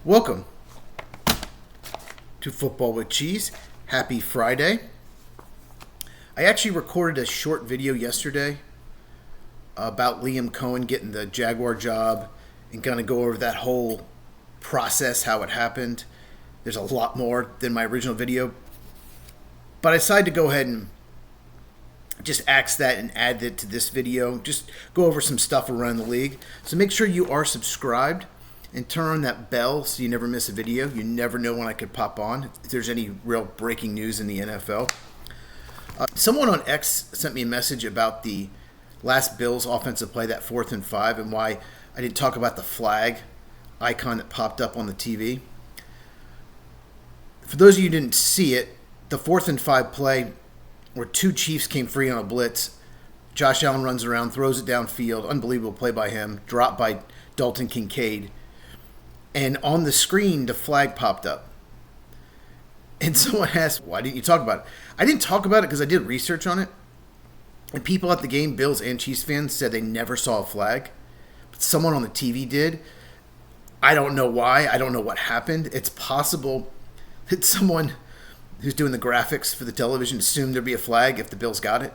Welcome to Football with Cheese. Happy Friday. I actually recorded a short video yesterday about Liam Coen getting the Jaguar job and going to go over that whole process, how it happened. There's a lot more than my original video, but I decided to go ahead and just axe that and add it to this video. Just go over some stuff around the league. So make sure you are subscribed and turn on that bell so you never miss a video. You never know when I could pop on if there's any real breaking news in the NFL. Someone on X sent me a message about the last Bills offensive play, that 4th and 5, and why I didn't talk about the flag icon that popped up on the TV. For those of you who didn't see it, the 4th and 5 play where two Chiefs came free on a blitz. Josh Allen runs around, throws it downfield. Unbelievable play by him. Dropped by Dalton Kincaid. And on the screen, the flag popped up. And someone asked, why didn't you talk about it? I didn't talk about it because I did research on it. And people at the game, Bills and Chiefs fans, said they never saw a flag. But someone on the TV did. I don't know why. I don't know what happened. It's possible that someone who's doing the graphics for the television assumed there'd be a flag if the Bills got it.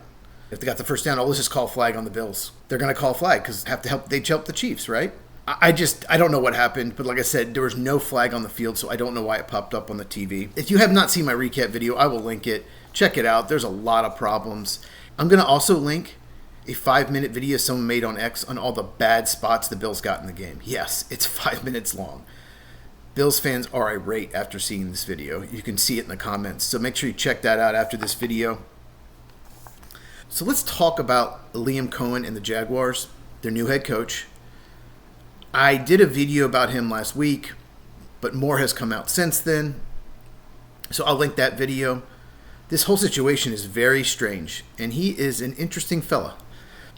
If they got the first down, let's just call a flag on the Bills. They're going to call a flag because they help the Chiefs, right? I don't know what happened, but like I said, there was no flag on the field, so I don't know why it popped up on the TV. If you have not seen my recap video, I will link it. Check it out. There's a lot of problems. I'm going to also link a 5-minute video someone made on X on all the bad spots the Bills got in the game. Yes, it's 5 minutes long. Bills fans are irate after seeing this video. You can see it in the comments, so make sure you check that out after this video. So let's talk about Liam Coen and the Jaguars, their new head coach. I did a video about him last week, but more has come out since then. So I'll link that video. This whole situation is very strange, and he is an interesting fella.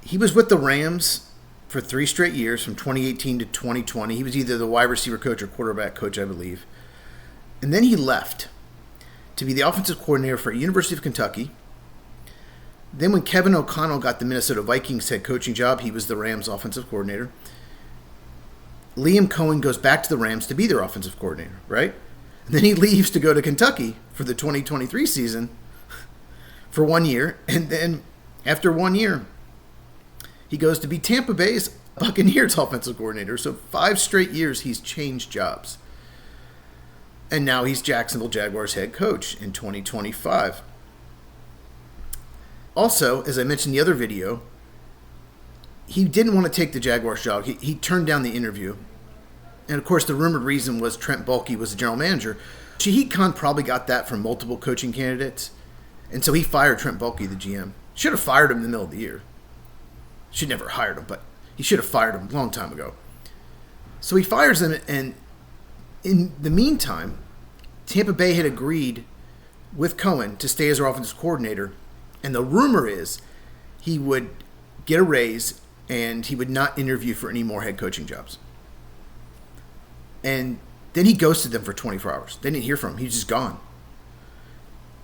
He was with the Rams for 3 straight years, from 2018 to 2020. He was either the wide receiver coach or quarterback coach, I believe. And then he left to be the offensive coordinator for University of Kentucky. Then when Kevin O'Connell got the Minnesota Vikings head coaching job, he was the Rams offensive coordinator. Liam Coen goes back to the Rams to be their offensive coordinator, right? And then he leaves to go to Kentucky for the 2023 season for 1 year. And then after 1 year, he goes to be Tampa Bay's Buccaneers offensive coordinator. So 5 straight years he's changed jobs. And now he's Jacksonville Jaguars head coach in 2025. Also, as I mentioned in the other video, he didn't want to take the Jaguars job. He turned down the interview. And, of course, the rumored reason was Trent Baalke was the general manager. Shahid Khan probably got that from multiple coaching candidates. And so he fired Trent Baalke, the GM. Should have fired him in the middle of the year. Should never hired him, but he should have fired him a long time ago. So he fires him, and in the meantime, Tampa Bay had agreed with Coen to stay as their offensive coordinator. And the rumor is he would get a raise and he would not interview for any more head coaching jobs. And then he ghosted them for 24 hours. They didn't hear from him. He was just gone.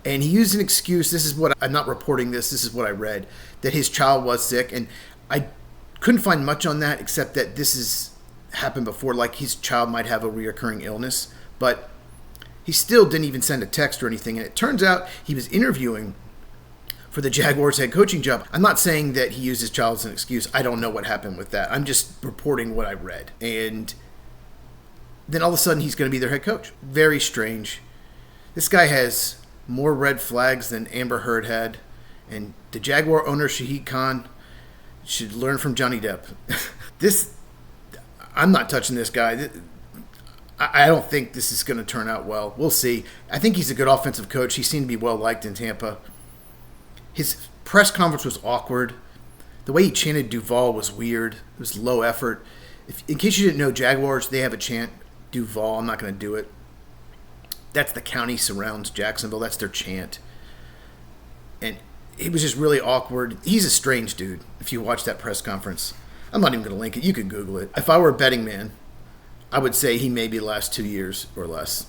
And he used an excuse. This is what I'm not reporting this. This is what I read, that his child was sick. And I couldn't find much on that except that this has happened before, like his child might have a reoccurring illness. But he still didn't even send a text or anything. And it turns out he was interviewing for the Jaguars head coaching job. I'm not saying that he used his child as an excuse. I don't know what happened with that. I'm just reporting what I read. And then all of a sudden he's going to be their head coach. Very strange. This guy has more red flags than Amber Heard had. And the Jaguar owner, Shahid Khan, should learn from Johnny Depp. I'm not touching this guy. I don't think this is going to turn out well. We'll see. I think he's a good offensive coach. He seemed to be well liked in Tampa. His press conference was awkward. The way he chanted Duval was weird. It was low effort. In case you didn't know, Jaguars, they have a chant, Duval. I'm not going to do it. That's the county surrounds Jacksonville. That's their chant. And it was just really awkward. He's a strange dude, if you watch that press conference. I'm not even going to link it. You can Google it. If I were a betting man, I would say he maybe lasts 2 years or less.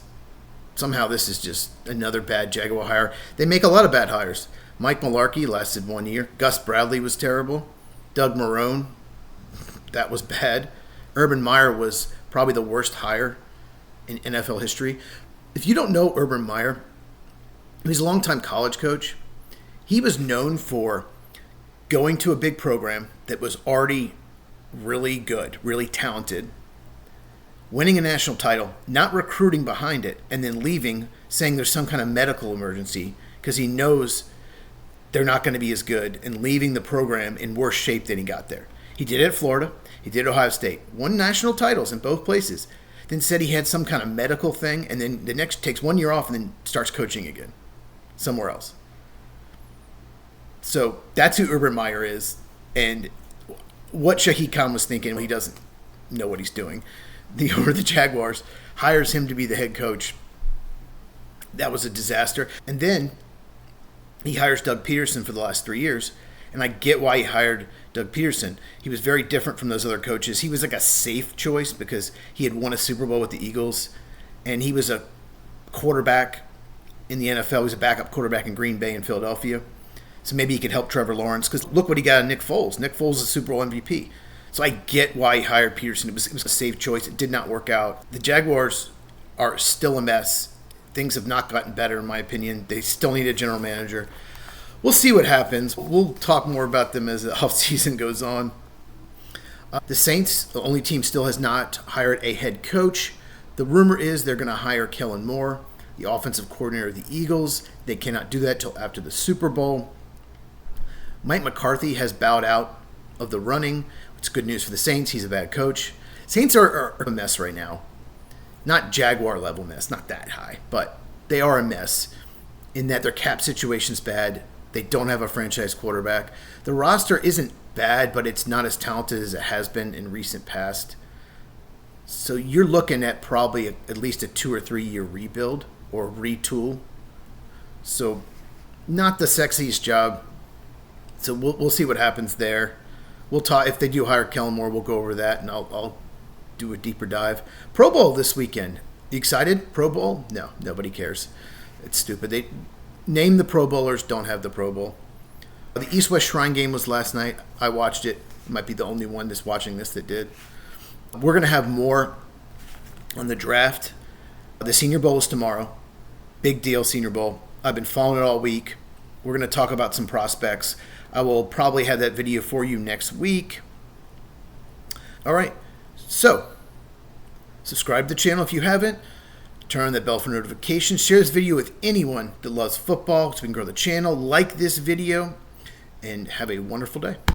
Somehow this is just another bad Jaguar hire. They make a lot of bad hires. Mike Mularkey lasted 1 year. Gus Bradley was terrible. Doug Marrone, that was bad. Urban Meyer was probably the worst hire in NFL history. If you don't know Urban Meyer, he's a longtime college coach. He was known for going to a big program that was already really good, really talented, winning a national title, not recruiting behind it, and then leaving saying there's some kind of medical emergency because he knows they're not going to be as good, and leaving the program in worse shape than he got there. He did it at Florida. He did Ohio State. Won national titles in both places. Then said he had some kind of medical thing, and then the next takes 1 year off and then starts coaching again somewhere else. So that's who Urban Meyer is, and what Shahid Khan was thinking. He doesn't know what he's doing. The owner of the Jaguars hires him to be the head coach. That was a disaster. And then he hires Doug Peterson for the last 3 years, and I get why he hired Doug Peterson. He was very different from those other coaches. He was like a safe choice because he had won a Super Bowl with the Eagles, and he was a quarterback in the NFL. He was a backup quarterback in Green Bay and Philadelphia. So maybe he could help Trevor Lawrence, because look what he got in Nick Foles. Nick Foles is a Super Bowl MVP. So I get why he hired Peterson. It was a safe choice. It did not work out. The Jaguars are still a mess. Things have not gotten better, in my opinion. They still need a general manager. We'll see what happens. We'll talk more about them as the offseason goes on. The Saints, the only team, still has not hired a head coach. The rumor is they're going to hire Kellen Moore, the offensive coordinator of the Eagles. They cannot do that till after the Super Bowl. Mike McCarthy has bowed out of the running. It's good news for the Saints. He's a bad coach. Saints are a mess right now. Not Jaguar level mess, not that high, but they are a mess in that their cap situation's bad. They don't have a franchise quarterback. The roster isn't bad, but it's not as talented as it has been in recent past. So you're looking at probably at least a 2 or 3 year rebuild or retool. So not the sexiest job. So we'll see what happens there. We'll talk if they do hire Kellen Moore. We'll go over that, and I'll do a deeper dive. Pro Bowl this weekend. You excited? Pro Bowl? No, nobody cares. It's stupid. They name the Pro Bowlers, don't have the Pro Bowl. The East-West Shrine game was last night. I watched it. Might be the only one that's watching this that did. We're going to have more on the draft. The Senior Bowl is tomorrow. Big deal, Senior Bowl. I've been following it all week. We're going to talk about some prospects. I will probably have that video for you next week. All right. So, subscribe to the channel if you haven't. Turn on that bell for notifications. Share this video with anyone that loves football so we can grow the channel. Like this video, and have a wonderful day.